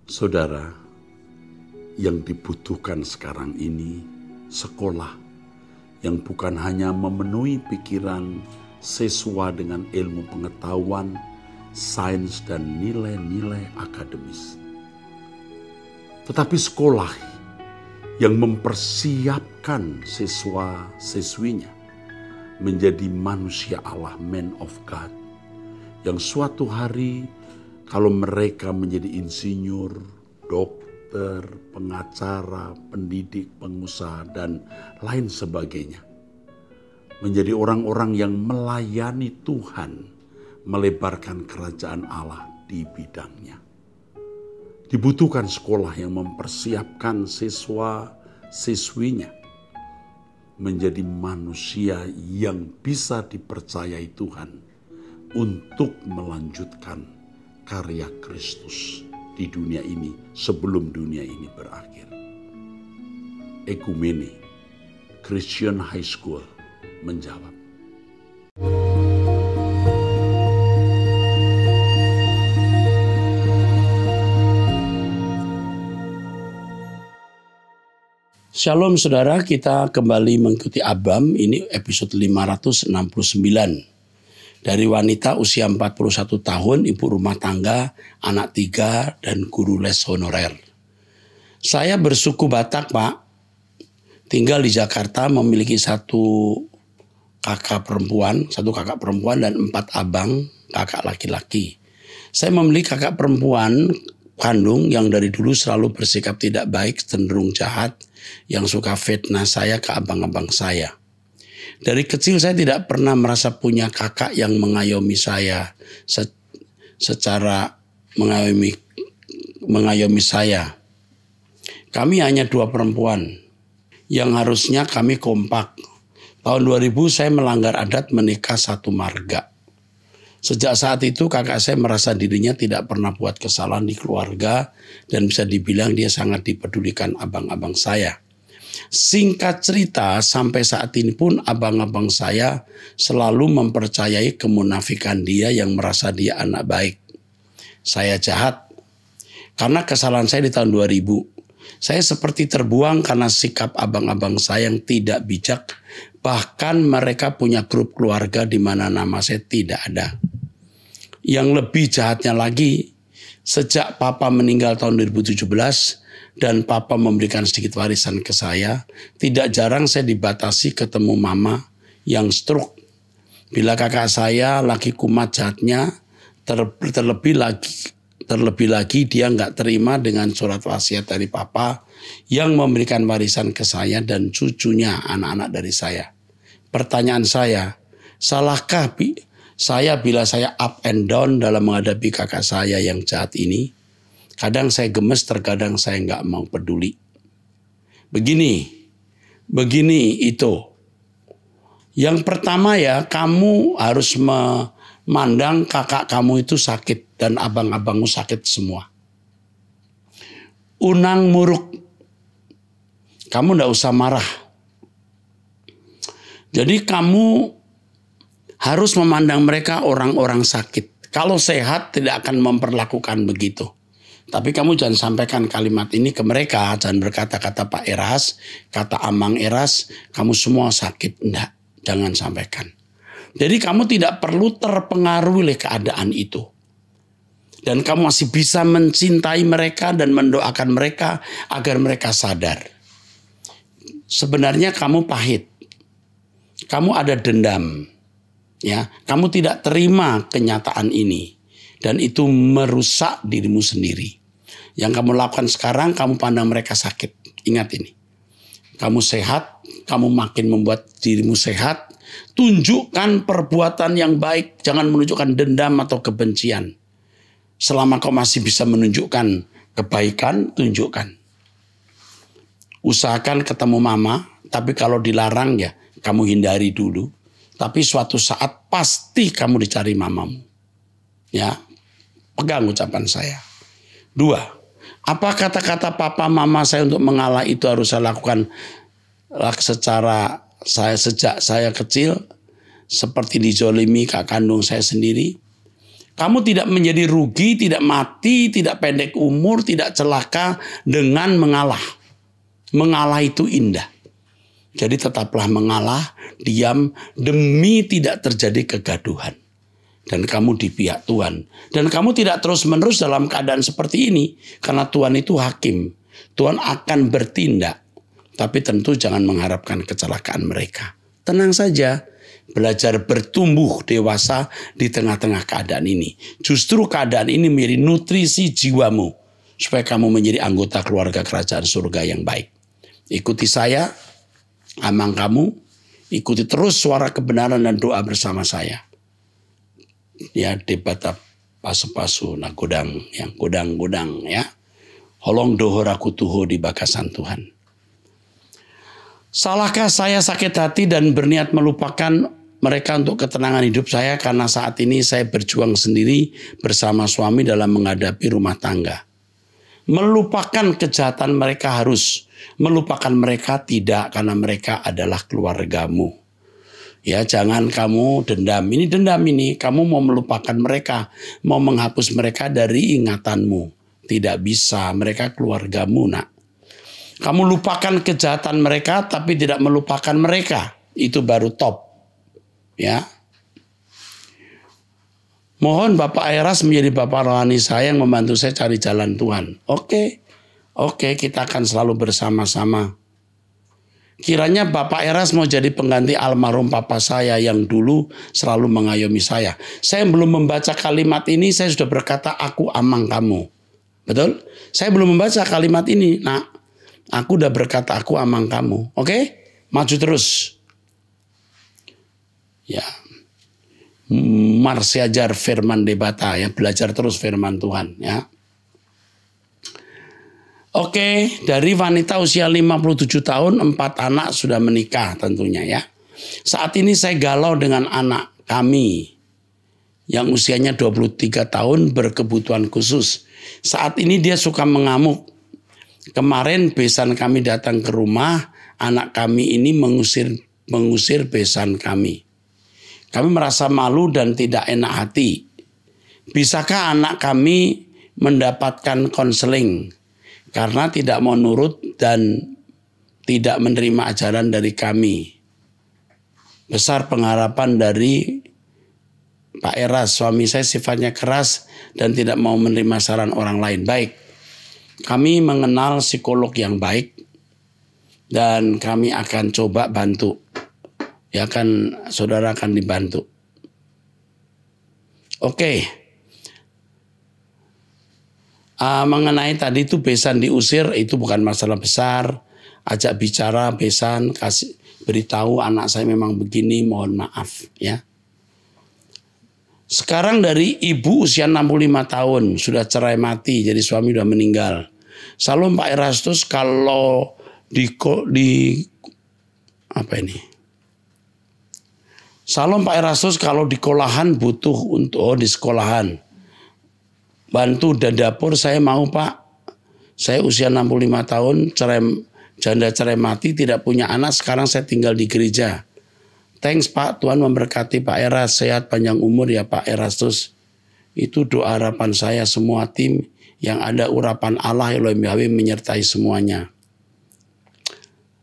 Saudara, yang dibutuhkan sekarang ini sekolah yang bukan hanya memenuhi pikiran siswa dengan ilmu pengetahuan, sains, dan nilai-nilai akademis. Tetapi sekolah yang mempersiapkan siswa-siswinya menjadi manusia Allah, man of God, yang suatu hari kalau mereka menjadi insinyur, dokter, pengacara, pendidik, pengusaha, dan lain sebagainya, menjadi orang-orang yang melayani Tuhan, melebarkan kerajaan Allah di bidangnya. Dibutuhkan sekolah yang mempersiapkan siswa-siswinya menjadi manusia yang bisa dipercayai Tuhan untuk melanjutkan karya Kristus di dunia ini sebelum dunia ini berakhir. Ekumene Christian High School menjawab. Shalom saudara, kita kembali mengikuti ABAM, ini episode 569. Dari wanita usia 41 tahun, ibu rumah tangga, anak 3, dan guru les honorer. Saya bersuku Batak, Pak. Tinggal di Jakarta, memiliki satu kakak perempuan dan 4 abang, kakak laki-laki. Saya memiliki kakak perempuan kandung yang dari dulu selalu bersikap tidak baik, cenderung jahat, yang suka fitnah saya ke abang-abang saya. Dari kecil saya tidak pernah merasa punya kakak yang mengayomi saya secara mengayomi saya. Kami hanya 2 perempuan yang harusnya kami kompak. Tahun 2000 saya melanggar adat menikah satu marga. Sejak saat itu kakak saya merasa dirinya tidak pernah buat kesalahan di keluarga dan bisa dibilang dia sangat dipedulikan abang-abang saya. Singkat cerita, sampai saat ini pun abang-abang saya selalu mempercayai kemunafikan dia yang merasa dia anak baik. Saya jahat karena kesalahan saya di tahun 2000. Saya seperti terbuang karena sikap abang-abang saya yang tidak bijak. Bahkan mereka punya grup keluarga di mana nama saya tidak ada. Yang lebih jahatnya lagi, sejak papa meninggal tahun 2017 dan papa memberikan sedikit warisan ke saya, tidak jarang saya dibatasi ketemu mama yang stroke. Bila kakak saya lagi kumat jahatnya, terlebih lagi dia nggak terima dengan surat wasiat dari papa yang memberikan warisan ke saya dan cucunya, anak-anak dari saya. Pertanyaan saya, salahkah saya bila saya up and down dalam menghadapi kakak saya yang jahat ini? Kadang saya gemes, terkadang saya nggak mau peduli. Begini itu. Yang pertama ya, kamu harus memandang kakak kamu itu sakit dan abang-abangmu sakit semua. Unang muruk. Kamu nggak usah marah. Jadi kamu harus memandang mereka orang-orang sakit. Kalau sehat tidak akan memperlakukan begitu. Tapi kamu jangan sampaikan kalimat ini ke mereka. Jangan berkata-kata Pak Eras, kata Amang Eras, kamu semua sakit. Enggak, jangan sampaikan. Jadi kamu tidak perlu terpengaruh oleh keadaan itu. Dan kamu masih bisa mencintai mereka dan mendoakan mereka agar mereka sadar. Sebenarnya kamu pahit. Kamu ada dendam. Ya, kamu tidak terima kenyataan ini. Dan itu merusak dirimu sendiri. Yang kamu lakukan sekarang, kamu pandang mereka sakit. Ingat ini. Kamu sehat, kamu makin membuat dirimu sehat. Tunjukkan perbuatan yang baik. Jangan menunjukkan dendam atau kebencian. Selama kau masih bisa menunjukkan kebaikan, tunjukkan. Usahakan ketemu mama, tapi kalau dilarang ya, kamu hindari dulu. Tapi suatu saat pasti kamu dicari mamamu. Ya, pegang ucapan saya. 2. Apa kata-kata papa mama saya untuk mengalah itu harus saya lakukan secara sejak saya kecil, seperti dizolimi kakak kandung saya sendiri. Kamu tidak menjadi rugi, tidak mati, tidak pendek umur, tidak celaka dengan mengalah. Mengalah itu indah. Jadi tetaplah mengalah, diam, demi tidak terjadi kegaduhan. Dan kamu di pihak Tuhan. Dan kamu tidak terus-menerus dalam keadaan seperti ini. Karena Tuhan itu hakim. Tuhan akan bertindak. Tapi tentu jangan mengharapkan kecelakaan mereka. Tenang saja. Belajar bertumbuh dewasa di tengah-tengah keadaan ini. Justru keadaan ini menjadi nutrisi jiwamu. Supaya kamu menjadi anggota keluarga kerajaan surga yang baik. Ikuti saya, amang kamu. Ikuti terus suara kebenaran dan doa bersama saya. Ya, debat pasu-pasu, nah godang, yang godang-godang ya. Holong dohor aku tuho di bakasan Tuhan. Salahkah saya sakit hati dan berniat melupakan mereka untuk ketenangan hidup saya karena saat ini saya berjuang sendiri bersama suami dalam menghadapi rumah tangga. Melupakan kejahatan mereka harus, melupakan mereka tidak karena mereka adalah keluargamu. Ya, jangan kamu dendam. Ini dendam ini, kamu mau melupakan mereka, mau menghapus mereka dari ingatanmu. Tidak bisa, mereka keluargamu, nak. Kamu lupakan kejahatan mereka tapi tidak melupakan mereka. Itu baru top. Ya. Mohon Bapak Eras menjadi Bapak rohani saya yang membantu saya cari jalan Tuhan. Oke, kita akan selalu bersama-sama. Kiranya Bapak Eras mau jadi pengganti almarhum papa saya yang dulu selalu mengayomi saya. Saya belum membaca kalimat ini, saya sudah berkata aku amang kamu. Betul? Saya belum membaca kalimat ini. Nah, aku udah berkata aku amang kamu. Oke? Maju terus. Ya. Marsiajar firman debata ya, belajar terus firman Tuhan ya. Oke, dari wanita usia 57 tahun, 4 anak sudah menikah tentunya ya. Saat ini saya galau dengan anak kami yang usianya 23 tahun berkebutuhan khusus. Saat ini dia suka mengamuk. Kemarin besan kami datang ke rumah, anak kami ini mengusir besan kami. Kami merasa malu dan tidak enak hati. Bisakah anak kami mendapatkan konseling? Karena tidak mau nurut dan tidak menerima ajaran dari kami. Besar pengharapan dari Pak Eras, suami saya sifatnya keras dan tidak mau menerima saran orang lain. Baik, kami mengenal psikolog yang baik dan kami akan coba bantu. Ya kan, saudara akan dibantu. Oke. Mengenai tadi itu besan diusir itu bukan masalah besar. Ajak bicara besan, kasih beritahu anak saya memang begini, mohon maaf ya. Sekarang dari ibu usia 65 tahun sudah cerai mati, jadi suami sudah meninggal. Salam Pak Erastus, kalau Salam Pak Erastus, kalau di sekolahan butuh untuk di sekolahan. Bantu dan dapur saya mau Pak. Saya usia 65 tahun, janda cerai mati, tidak punya anak, sekarang saya tinggal di gereja. Thanks Pak, Tuhan memberkati Pak Eras, sehat panjang umur ya Pak Erastus. Itu doa harapan saya, semua tim yang ada urapan Allah Elohim Yahweh menyertai semuanya.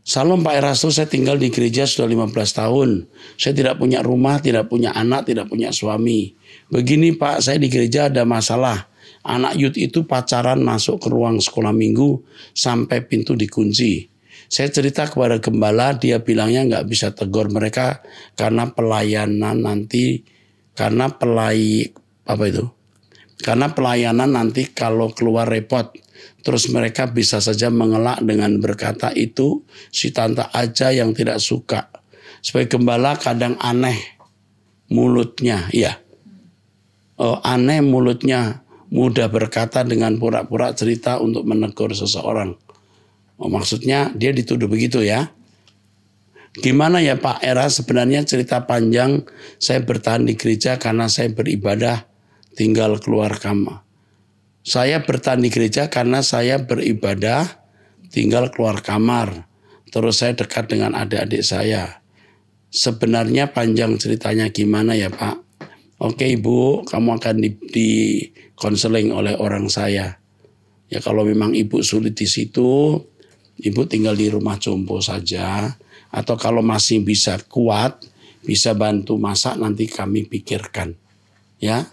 Salam Pak Erastus, saya tinggal di gereja sudah 15 tahun. Saya tidak punya rumah, tidak punya anak, tidak punya suami. Begini Pak, saya di gereja ada masalah. Anak youth itu pacaran masuk ke ruang sekolah minggu sampai pintu dikunci. Saya cerita kepada gembala, dia bilangnya nggak bisa tegur mereka karena pelayanan nanti, karena pelayanan nanti kalau keluar repot. Terus mereka bisa saja mengelak dengan berkata itu si tante aja yang tidak suka. Sebagai gembala kadang aneh mulutnya, ya. Aneh mulutnya, mudah berkata dengan pura-pura cerita untuk menegur seseorang. Maksudnya dia dituduh begitu ya. Gimana ya Pak Era, sebenarnya cerita panjang, saya bertahan di gereja karena saya beribadah tinggal keluar kamar. Saya bertahan di gereja karena saya beribadah tinggal keluar kamar. Terus saya dekat dengan adik-adik saya. Sebenarnya panjang ceritanya gimana ya Pak? Oke Ibu, kamu akan di konseling oleh orang saya. Ya kalau memang Ibu sulit di situ, Ibu tinggal di rumah jompo saja. Atau kalau masih bisa kuat, bisa bantu masak, nanti kami pikirkan. Ya,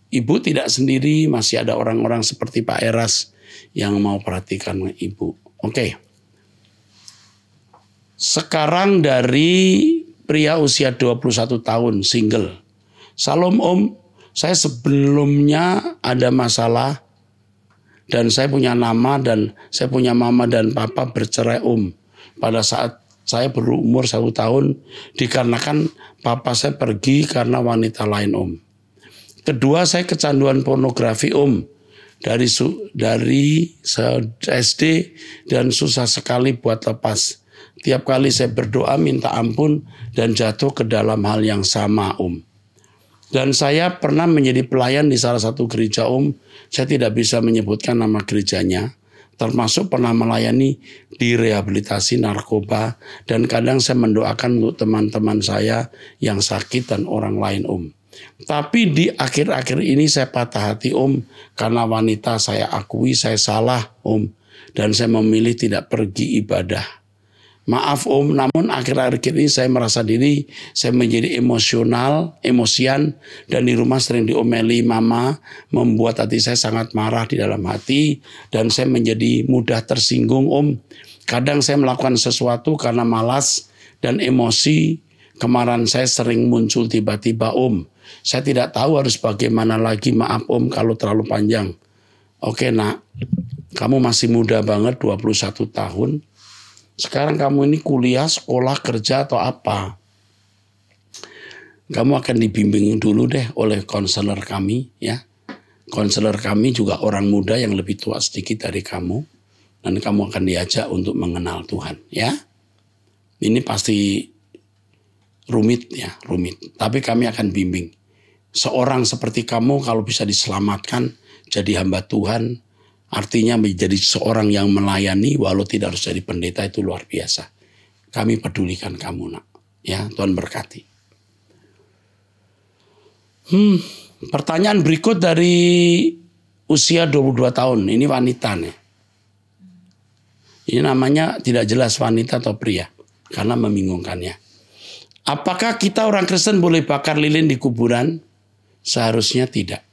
Ibu tidak sendiri, masih ada orang-orang seperti Pak Eras yang mau perhatikan Ibu. Oke. Sekarang dari pria usia 21 tahun, single. Salam Om, saya sebelumnya ada masalah dan saya punya nama dan saya punya mama dan papa bercerai Om. Pada saat saya berumur 1 tahun dikarenakan papa saya pergi karena wanita lain Om. Kedua, saya kecanduan pornografi Om. Dari SD dan susah sekali buat lepas. Tiap kali saya berdoa minta ampun dan jatuh ke dalam hal yang sama Om. Dan saya pernah menjadi pelayan di salah satu gereja Om. Saya tidak bisa menyebutkan nama gerejanya. Termasuk pernah melayani di rehabilitasi narkoba. Dan kadang saya mendoakan untuk teman-teman saya yang sakit dan orang lain Om. Tapi di akhir-akhir ini saya patah hati Om. Karena wanita saya akui saya salah Om. Dan saya memilih tidak pergi ibadah. Maaf Om, namun akhir-akhir ini saya merasa diri saya menjadi emosian dan di rumah sering diomeli mama, membuat hati saya sangat marah di dalam hati dan saya menjadi mudah tersinggung Om. Kadang saya melakukan sesuatu karena malas dan emosi, kemarahan saya sering muncul tiba-tiba Om. Saya tidak tahu harus bagaimana lagi, maaf Om kalau terlalu panjang. Oke Nak, kamu masih muda banget 21 tahun. Sekarang kamu ini kuliah, sekolah, kerja atau apa? Kamu akan dibimbing dulu deh oleh konselor kami ya. Konselor kami juga orang muda yang lebih tua sedikit dari kamu. Dan kamu akan diajak untuk mengenal Tuhan ya. Ini pasti rumit ya, rumit. Tapi kami akan bimbing. Seorang seperti kamu kalau bisa diselamatkan jadi hamba Tuhan, artinya menjadi seorang yang melayani walau tidak harus jadi pendeta, itu luar biasa. Kami pedulikan kamu Nak. Ya, Tuhan berkati. Pertanyaan berikut dari usia 22 tahun. Ini wanita nih. Ini namanya tidak jelas wanita atau pria. Karena membingungkannya. Apakah kita orang Kristen boleh bakar lilin di kuburan? Seharusnya tidak.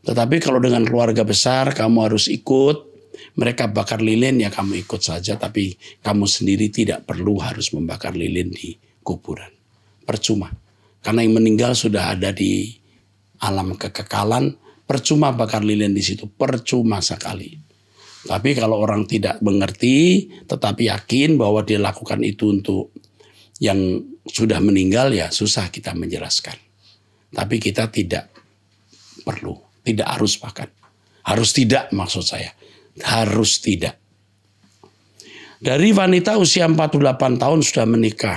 Tetapi kalau dengan keluarga besar kamu harus ikut, mereka bakar lilin ya kamu ikut saja. Tapi kamu sendiri tidak perlu harus membakar lilin di kuburan. Percuma. Karena yang meninggal sudah ada di alam kekekalan. Percuma bakar lilin di situ. Percuma sekali. Tapi kalau orang tidak mengerti tetapi yakin bahwa dia lakukan itu untuk yang sudah meninggal ya susah kita menjelaskan. Tapi kita tidak perlu. Tidak harus bahkan. Harus tidak maksud saya. Harus tidak. Dari wanita usia 48 tahun sudah menikah.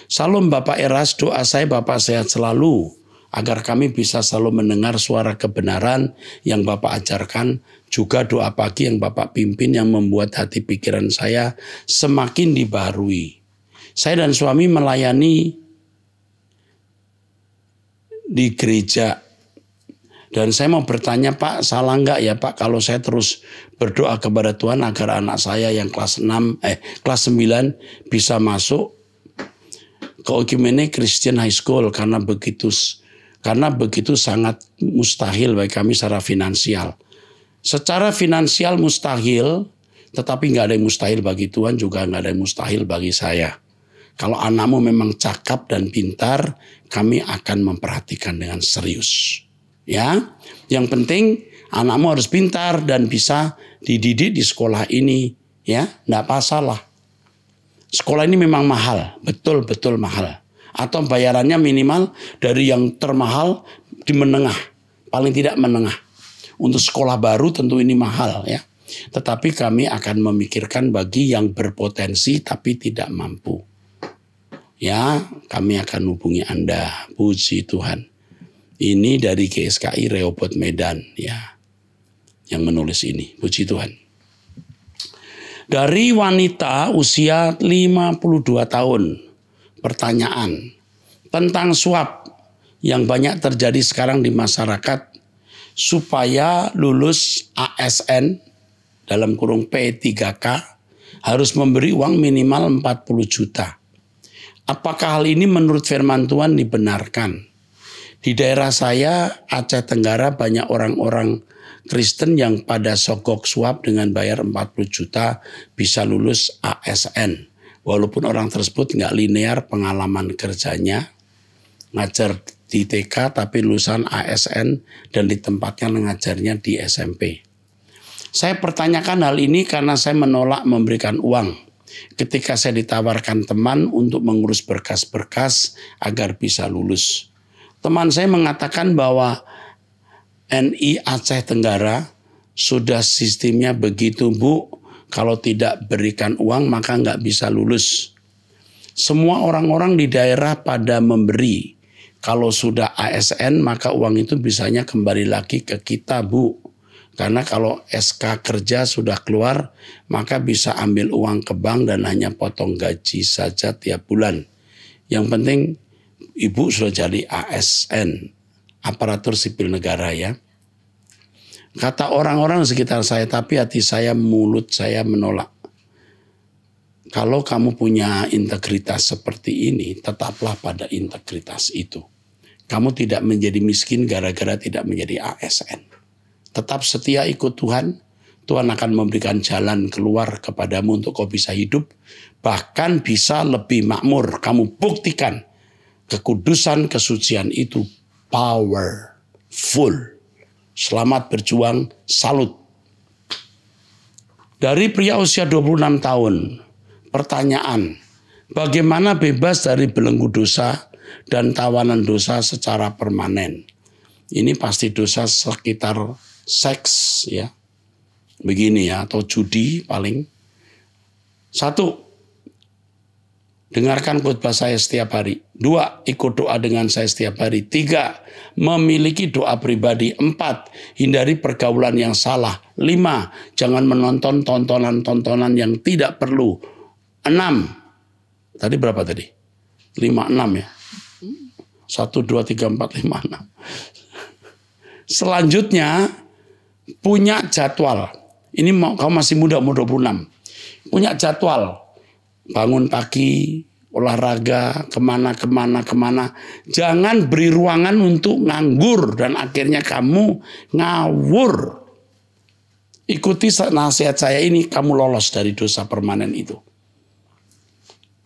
Salam Bapak Eras, doa saya Bapak sehat selalu. Agar kami bisa selalu mendengar suara kebenaran yang Bapak ajarkan. Juga doa pagi yang Bapak pimpin yang membuat hati pikiran saya semakin dibaharui. Saya dan suami melayani di gereja. Dan saya mau bertanya Pak, salah enggak ya Pak kalau saya terus berdoa kepada Tuhan agar anak saya yang kelas 9 bisa masuk ke Okimené Christian High School karena begitu sangat mustahil bagi kami secara finansial. Secara finansial mustahil, tetapi enggak ada yang mustahil bagi Tuhan, juga enggak ada yang mustahil bagi saya. Kalau anakmu memang cakap dan pintar, kami akan memperhatikan dengan serius. Ya, yang penting anakmu harus pintar dan bisa dididik di sekolah ini, ya, enggak masalah. Sekolah ini memang mahal, betul-betul mahal. Atau bayarannya minimal dari yang termahal di menengah, paling tidak menengah. Untuk sekolah baru tentu ini mahal ya. Tetapi kami akan memikirkan bagi yang berpotensi tapi tidak mampu. Ya, kami akan hubungi Anda, puji Tuhan. Ini dari GSKI Rehoboth Medan ya, yang menulis ini. Puji Tuhan. Dari wanita usia 52 tahun. Pertanyaan tentang suap. yang banyak terjadi sekarang di masyarakat, supaya lulus ASN dalam kurung P3K harus memberi uang minimal 40 juta. Apakah hal ini menurut firman Tuhan dibenarkan? Di daerah saya, Aceh Tenggara, banyak orang-orang Kristen yang pada sogok suap dengan bayar 40 juta bisa lulus ASN. Walaupun orang tersebut nggak linear pengalaman kerjanya, ngajar di TK tapi lulusan ASN dan ditempatkan ngajarnya di SMP. Saya pertanyakan hal ini karena saya menolak memberikan uang ketika saya ditawarkan teman untuk mengurus berkas-berkas agar bisa lulus. Teman saya mengatakan bahwa NI Aceh Tenggara sudah sistemnya begitu, Bu. Kalau tidak berikan uang maka nggak bisa lulus. Semua orang-orang di daerah pada memberi. Kalau sudah ASN maka uang itu bisanya kembali lagi ke kita, Bu. Karena kalau SK kerja sudah keluar maka bisa ambil uang ke bank dan hanya potong gaji saja tiap bulan. Yang penting Ibu sudah jadi ASN, aparatur sipil negara ya. Kata orang-orang sekitar saya, tapi hati saya, mulut saya menolak. Kalau kamu punya integritas seperti ini, tetaplah pada integritas itu. Kamu tidak menjadi miskin gara-gara tidak menjadi ASN. Tetap setia ikut Tuhan, Tuhan akan memberikan jalan keluar kepadamu untuk kau bisa hidup. Bahkan bisa lebih makmur. Kamu buktikan kekudusan, kesucian itu powerful. Selamat berjuang, salut. Dari pria usia 26 tahun, pertanyaan, bagaimana bebas dari belenggu dosa dan tawanan dosa secara permanen? Ini pasti dosa sekitar seks ya. Begini ya, atau judi paling. 1. Dengarkan khotbah saya setiap hari. 2. Ikut doa dengan saya setiap hari. 3. Memiliki doa pribadi. 4. Hindari pergaulan yang salah. 5. Jangan menonton tontonan-tontonan yang tidak perlu. 6. Tadi berapa tadi? 5, 6 ya. 1, 2, 3, 4, 5, 6. Selanjutnya, punya jadwal. Ini kamu masih muda, umur 26. Punya jadwal. Bangun pagi, olahraga, kemana. Jangan beri ruangan untuk nganggur dan akhirnya kamu ngawur. Ikuti nasihat saya ini, kamu lolos dari dosa permanen itu.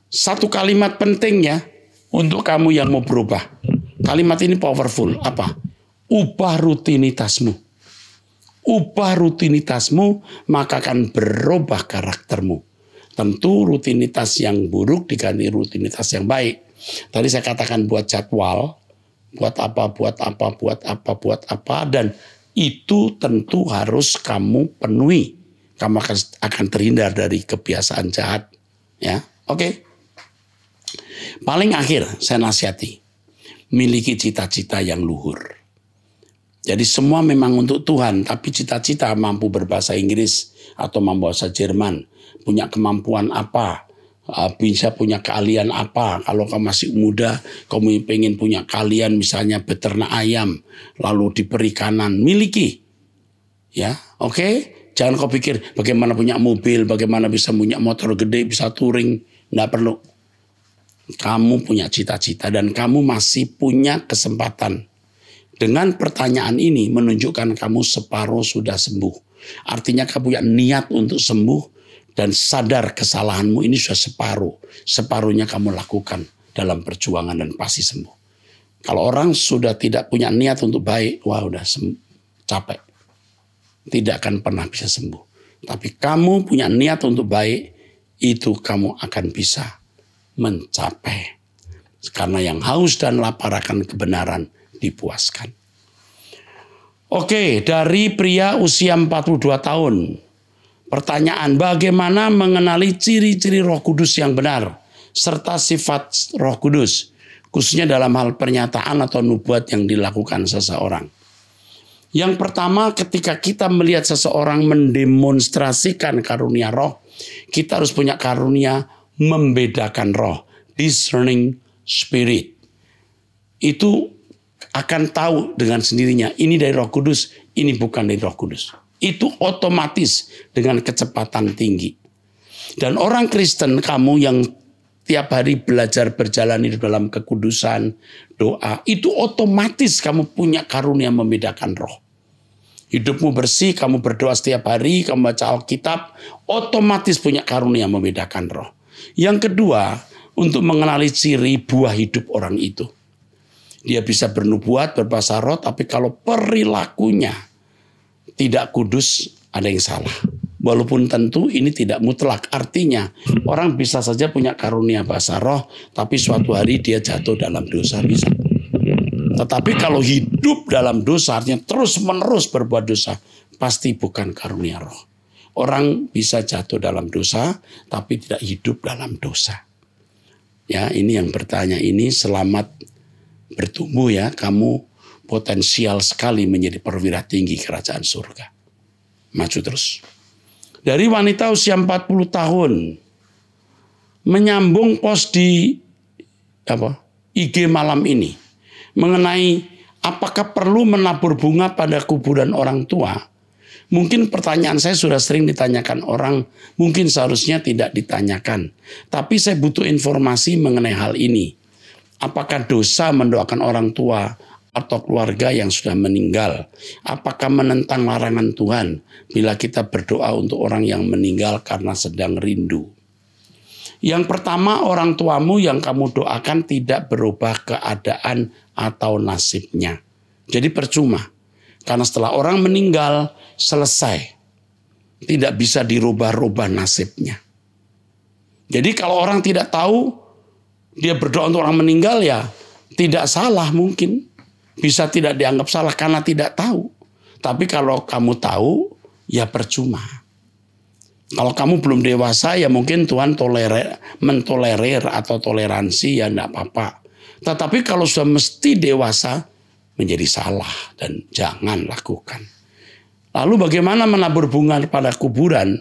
1 kalimat penting ya untuk kamu yang mau berubah. Kalimat ini powerful. Apa? Ubah rutinitasmu. Ubah rutinitasmu, maka akan berubah karaktermu. Tentu rutinitas yang buruk diganti rutinitas yang baik. Tadi saya katakan buat jadwal, buat apa, dan itu tentu harus kamu penuhi. Kamu akan terhindar dari kebiasaan jahat. Ya, oke. Paling akhir saya nasihati, miliki cita-cita yang luhur. Jadi semua memang untuk Tuhan, tapi cita-cita mampu berbahasa Inggris atau mampu bahasa Jerman, punya kemampuan apa, bisa punya keahlian apa. Kalau kamu masih muda, kamu pengen punya keahlian misalnya beternak ayam, lalu di perikanan, miliki. Ya, oke? Jangan kau pikir bagaimana punya mobil, bagaimana bisa punya motor gede, bisa touring, enggak perlu. Kamu punya cita-cita dan kamu masih punya kesempatan. Dengan pertanyaan ini menunjukkan kamu separuh sudah sembuh. Artinya kamu punya niat untuk sembuh dan sadar kesalahanmu ini sudah separuh. Separuhnya kamu lakukan dalam perjuangan dan pasti sembuh. Kalau orang sudah tidak punya niat untuk baik, wah udah capek. Tidak akan pernah bisa sembuh. Tapi kamu punya niat untuk baik, itu kamu akan bisa mencapai. Karena yang haus dan lapar akan kebenaran dipuaskan. Oke, dari pria usia 42 tahun. Pertanyaan, bagaimana mengenali ciri-ciri Roh Kudus yang benar serta sifat Roh Kudus, khususnya dalam hal pernyataan atau nubuat yang dilakukan seseorang. Yang pertama, ketika kita melihat seseorang mendemonstrasikan karunia roh, kita harus punya karunia membedakan roh, discerning spirit. Itu akan tahu dengan sendirinya ini dari Roh Kudus, ini bukan dari Roh Kudus. Itu otomatis dengan kecepatan tinggi. Dan orang Kristen, kamu yang tiap hari belajar berjalan di dalam kekudusan, doa, itu otomatis kamu punya karunia membedakan roh. Hidupmu bersih, kamu berdoa setiap hari, kamu baca Alkitab, otomatis punya karunia membedakan roh. Yang kedua, untuk mengenali ciri buah hidup orang itu. Dia bisa bernubuat, berbahasa roh, tapi kalau perilakunya tidak kudus, ada yang salah. Walaupun tentu ini tidak mutlak. Artinya orang bisa saja punya karunia bahasa roh, tapi suatu hari dia jatuh dalam dosa, bisa. Tetapi kalau hidup dalam dosa, artinya terus menerus berbuat dosa, pasti bukan karunia roh. Orang bisa jatuh dalam dosa, tapi tidak hidup dalam dosa. Ya, ini yang bertanya ini, selamat bertumbuh ya, kamu potensial sekali menjadi perwira tinggi kerajaan surga. Maju terus. Dari wanita usia 40 tahun, menyambung post di IG malam ini, mengenai apakah perlu menabur bunga pada kuburan orang tua. Mungkin pertanyaan saya sudah sering ditanyakan orang, mungkin seharusnya tidak ditanyakan. Tapi saya butuh informasi mengenai hal ini. Apakah dosa mendoakan orang tua atau keluarga yang sudah meninggal? Apakah menentang larangan Tuhan bila kita berdoa untuk orang yang meninggal karena sedang rindu? Yang pertama, orang tuamu yang kamu doakan tidak berubah keadaan atau nasibnya. Jadi percuma. Karena setelah orang meninggal, selesai. Tidak bisa dirubah-rubah nasibnya. Jadi kalau orang tidak tahu, dia berdoa untuk orang meninggal, ya tidak salah mungkin. Bisa tidak dianggap salah karena tidak tahu. Tapi kalau kamu tahu, ya percuma. Kalau kamu belum dewasa, ya mungkin Tuhan mentolerir atau toleransi, ya enggak apa-apa. Tetapi kalau sudah mesti dewasa, menjadi salah dan jangan lakukan. Lalu bagaimana menabur bunga pada kuburan?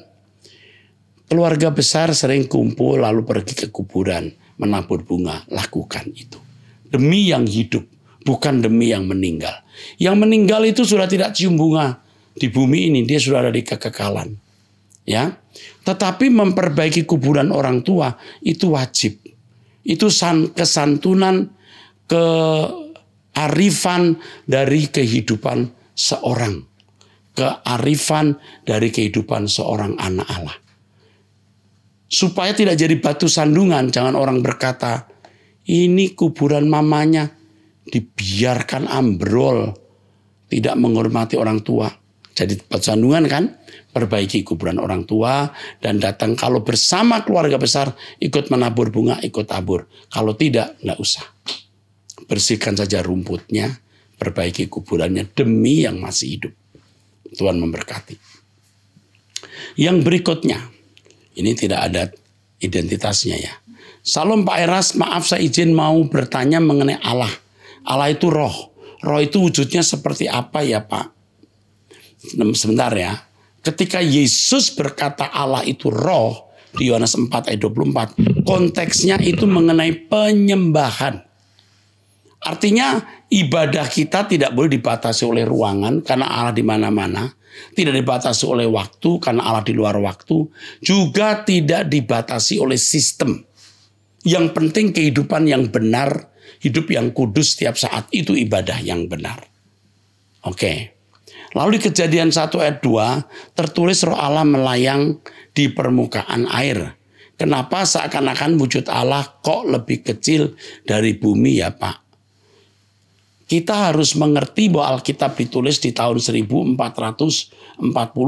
Keluarga besar sering kumpul lalu pergi ke kuburan menabur bunga. Lakukan itu. Demi yang hidup, bukan demi yang meninggal. Yang meninggal itu sudah tidak cium bunga di bumi ini, dia sudah ada di kekekalan. Ya, tetapi memperbaiki kuburan orang tua itu wajib. Itu kesantunan, kearifan dari kehidupan seorang. Kearifan dari kehidupan seorang anak Allah. Supaya tidak jadi batu sandungan, jangan orang berkata, ini kuburan mamanya dibiarkan ambrol, tidak menghormati orang tua. Jadi batu sandungan kan? Perbaiki kuburan orang tua dan datang kalau bersama keluarga besar ikut menabur bunga, ikut tabur. Kalau tidak, enggak usah. Bersihkan saja rumputnya, perbaiki kuburannya demi yang masih hidup. Tuhan memberkati. Yang berikutnya, ini tidak ada identitasnya ya. Salam Pak Eras, maaf saya izin mau bertanya mengenai Allah. Allah itu roh. Roh itu wujudnya seperti apa ya Pak? Sebentar ya. Ketika Yesus berkata Allah itu roh, di Yohanes 4 ayat 24, konteksnya itu mengenai penyembahan. Artinya ibadah kita tidak boleh dibatasi oleh ruangan karena Allah di mana-mana. Tidak dibatasi oleh waktu karena Allah di luar waktu. Juga tidak dibatasi oleh sistem. Yang penting kehidupan yang benar, hidup yang kudus setiap saat itu ibadah yang benar. Oke. Lalu di Kejadian 1 ayat 2 tertulis roh Allah melayang di permukaan air. Kenapa seakan-akan wujud Allah kok lebih kecil dari bumi ya Pak? Kita harus mengerti bahwa Alkitab ditulis di tahun 1440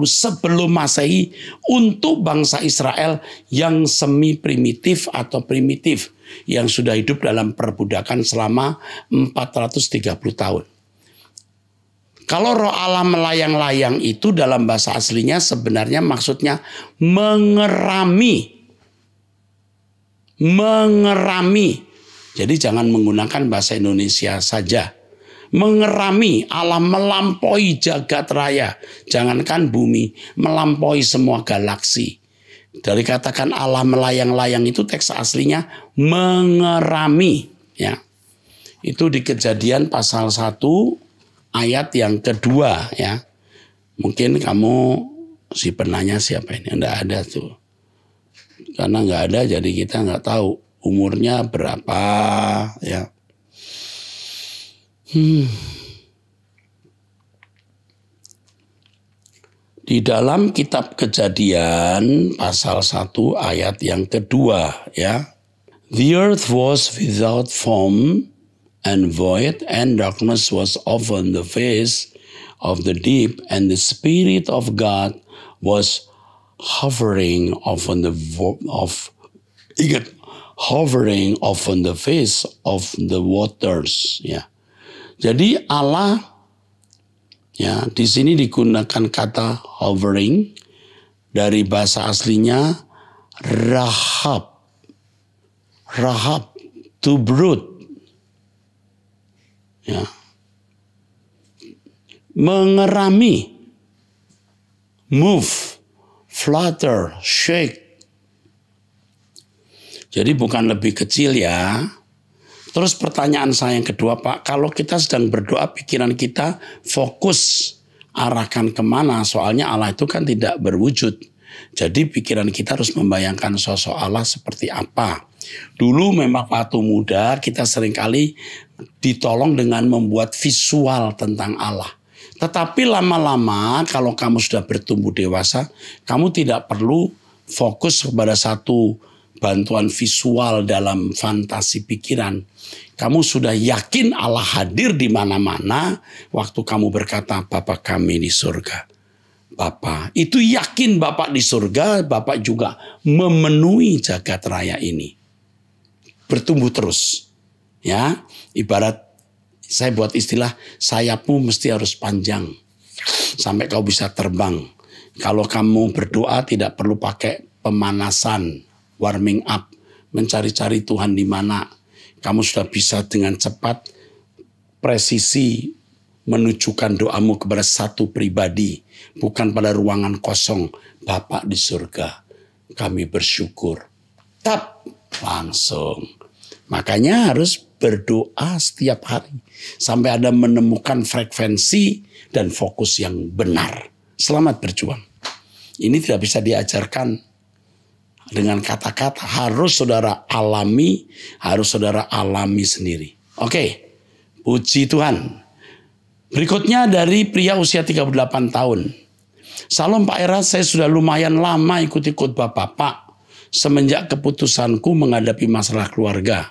sebelum Masehi untuk bangsa Israel yang semi primitif atau primitif yang sudah hidup dalam perbudakan selama 430 tahun. Kalau roh Allah melayang-layang itu dalam bahasa aslinya sebenarnya maksudnya mengerami. Mengerami. Jadi jangan menggunakan bahasa Indonesia saja. Mengerami, Allah melampaui jagat raya. Jangankan bumi, melampaui semua galaksi. Dari katakan Allah melayang-layang itu teks aslinya mengerami. Ya. Itu di Kejadian pasal 1 ayat yang kedua ya. Mungkin kamu si penanya siapa ini? Enggak ada tuh. Karena enggak ada jadi kita enggak tahu umurnya berapa ya. Di dalam kitab Kejadian pasal 1 ayat yang kedua ya. The earth was without form and void, and darkness was upon the face of the deep, and the Spirit of God was hovering upon the face of the waters. Ya, jadi Allah ya di sini digunakan kata hovering dari bahasa aslinya rahab. Rahab, to brood. Ya. Mengerami, move, flutter, shake. Jadi bukan lebih kecil ya. Terus pertanyaan saya yang kedua, Pak, kalau kita sedang berdoa pikiran kita fokus arahkan kemana? Soalnya Allah itu kan tidak berwujud. Jadi pikiran kita harus membayangkan sosok Allah seperti apa. Dulu memang waktu muda kita seringkali ditolong dengan membuat visual tentang Allah. Tetapi lama-lama kalau kamu sudah bertumbuh dewasa, kamu tidak perlu fokus kepada satu bantuan visual dalam fantasi pikiran. Kamu sudah yakin Allah hadir di mana-mana waktu kamu berkata, Bapa kami di surga. Bapa, itu yakin Bapak di surga, Bapak juga memenuhi jagat raya ini. Bertumbuh terus. Ya, ibarat saya buat istilah sayapmu mesti harus panjang sampai kau bisa terbang. Kalau kamu berdoa tidak perlu pakai pemanasan, warming up, mencari-cari Tuhan di mana. Kamu sudah bisa dengan cepat presisi menunjukkan doamu kepada satu pribadi, bukan pada ruangan kosong. Bapak di surga, kami bersyukur. Tap, langsung. Makanya harus berdoa setiap hari sampai Anda menemukan frekuensi dan fokus yang benar. Selamat berjuang. Ini tidak bisa diajarkan dengan kata-kata, harus saudara alami, sendiri. Oke, puji Tuhan. Berikutnya dari pria usia 38 tahun. Salam Pak Era, saya sudah lumayan lama ikuti khotbah Bapak semenjak keputusanku menghadapi masalah keluarga.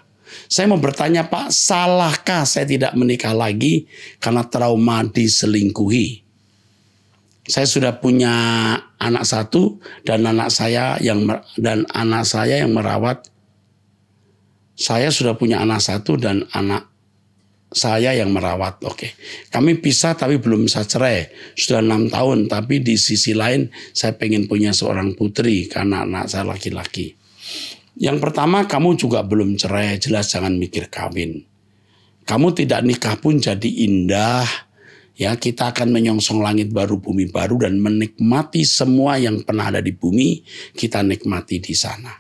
Saya mau bertanya Pak, salahkah saya tidak menikah lagi karena trauma diselingkuhi? Saya sudah punya anak satu dan anak saya yang merawat. Saya sudah punya anak satu dan anak saya yang merawat. Oke. Kami pisah tapi belum bisa cerai. Sudah 6 tahun tapi di sisi lain saya pengen punya seorang putri karena anak saya laki-laki. Yang pertama, kamu juga belum cerai, jelas jangan mikir kawin. Kamu tidak nikah pun jadi indah. Ya, kita akan menyongsong langit baru, bumi baru dan menikmati semua yang pernah ada di bumi, kita nikmati di sana.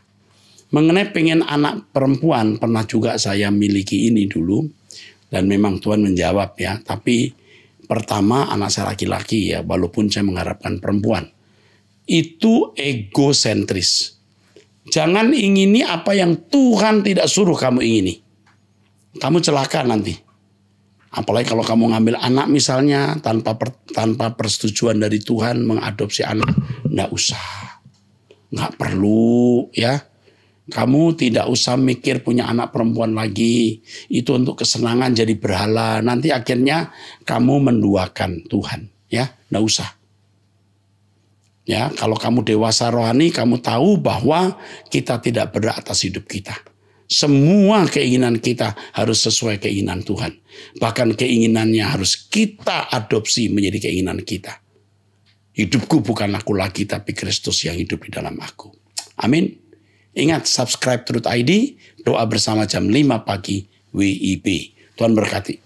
Mengenai pengen anak perempuan, pernah juga saya miliki ini dulu dan memang Tuhan menjawab ya. Tapi pertama anak saya laki-laki ya, walaupun saya mengharapkan perempuan. Itu egosentris. Jangan ingini apa yang Tuhan tidak suruh kamu ingini. Kamu celaka nanti. Apalagi kalau kamu ngambil anak misalnya tanpa persetujuan dari Tuhan mengadopsi anak. Nggak usah. Nggak perlu ya. Kamu tidak usah mikir punya anak perempuan lagi. Itu untuk kesenangan jadi berhala. Nanti akhirnya kamu menduakan Tuhan. Ya, nggak usah. Ya, kalau kamu dewasa rohani, kamu tahu bahwa kita tidak berhak atas hidup kita. Semua keinginan kita harus sesuai keinginan Tuhan. Bahkan keinginannya harus kita adopsi menjadi keinginan kita. Hidupku bukan aku lagi, tapi Kristus yang hidup di dalam aku. Amin. Ingat, subscribe Truth ID, doa bersama jam 5 pagi WIB. Tuhan berkati.